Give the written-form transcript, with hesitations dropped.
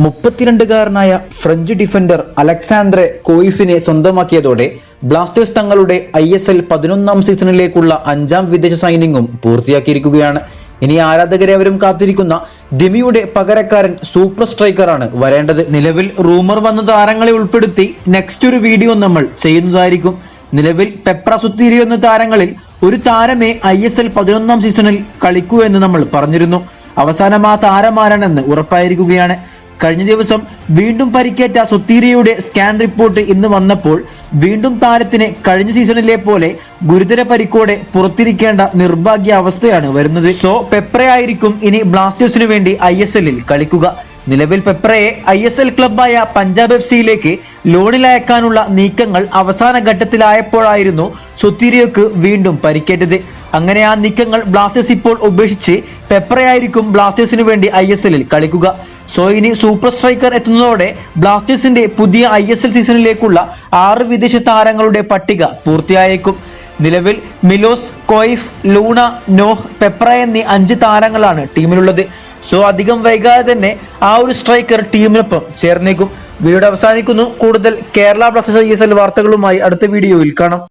32കാരനായ French defender Alexandre കോയിഫിനെ സ്വന്തമാക്കിയതോടെ Blasters തങ്ങളുടെ ISL 11ാം സീസണിലേക്കുള്ള 5ാം വിദേശ സൈനിങ്ങും പൂർത്തിയാക്കിയിരിക്കുകയാണ്. ഇനി ആരാധകരേവരും കാത്തിരിക്കുന്ന ദിമിയുടെ പകരക്കാരൻ സൂപ്പർ സ്ട്രൈക്കറാണ് വരേണ്ടത്. നിലവിൽ റൂമർ വന്ന താരങ്ങളെ ഉൾപ്പെടുത്തി നെക്സ്റ്റ് ഒരു വീഡിയോ നമ്മൾ ചെയ്യുന്നതായിരിക്കും. നിലവിൽ പെപ്ര സുത്തീരിയോ എന്ന താരങ്ങളിൽ ഒരു താരമേ ISL 11ാം സീസണിൽ കളിക്കൂ എന്ന് നമ്മൾ പറഞ്ഞിരുന്നു. അവസാനം ആ താരമാരാണെന്ന് ഉറപ്പായിരിക്കുകയാണ്. കഴിഞ്ഞ ദിവസം വീണ്ടും പരിക്കേറ്റ സുത്തീരിയയുടെ സ്കാൻ റിപ്പോർട്ട് ഇന്ന് വന്നപ്പോൾ വീണ്ടും താരത്തിന് കഴിഞ്ഞ സീസണിലെ പോലെ ഗുരുതര പരിക്കോടെ പുറത്തിരിക്കേണ്ട നിർഭാഗ്യ അവസ്ഥയാണ് വരുന്നത്. സോ പെപ്രയായിരിക്കും ഇനി ബ്ലാസ്റ്റേഴ്സിനു വേണ്ടി ISLൽ കളിക്കുക. നിലവിൽ പെപ്രയെ ISL ക്ലബായ പഞ്ചാബ് FCയിലേക്ക് ലോണിൽ അയക്കാനുള്ള നീക്കങ്ങൾ അവസാന ഘട്ടത്തിലായപ്പോഴായിരുന്നു സുത്തീരിയോക്ക് വീണ്ടും പരിക്കേറ്റത്. അങ്ങനെ ആ നീക്കങ്ങൾ ബ്ലാസ്റ്റേഴ്സ് ഇപ്പോൾ ഉപേക്ഷിച്ച് പെപ്രയായിരിക്കും ബ്ലാസ്റ്റേഴ്സിനു വേണ്ടി ISLൽ കളിക്കുക. സോ ഇനി സൂപ്പർ സ്ട്രൈക്കർ എത്തുന്നതോടെ ബ്ലാസ്റ്റേഴ്സിന്റെ പുതിയ ISL സീസണിലേക്കുള്ള 6 വിദേശ താരങ്ങളുടെ പട്ടിക പൂർത്തിയായേക്കും. നിലവിൽ മിലോസ്, കോയിഫ്, ലൂണ, നോഹ്, പെപ്ര എന്നീ 5 താരങ്ങളാണ് ടീമിലുള്ളത്. സോ അധികം വൈകാതെ തന്നെ ആ ഒരു സ്ട്രൈക്കർ ടീമിനൊപ്പം ചേർന്നേക്കും. വീഡിയോ അവസാനിക്കുന്നു. കൂടുതൽ കേരള ബ്ലാസ്റ്റേഴ്സ് ISL വാർത്തകളുമായി അടുത്ത വീഡിയോയിൽ കാണാം.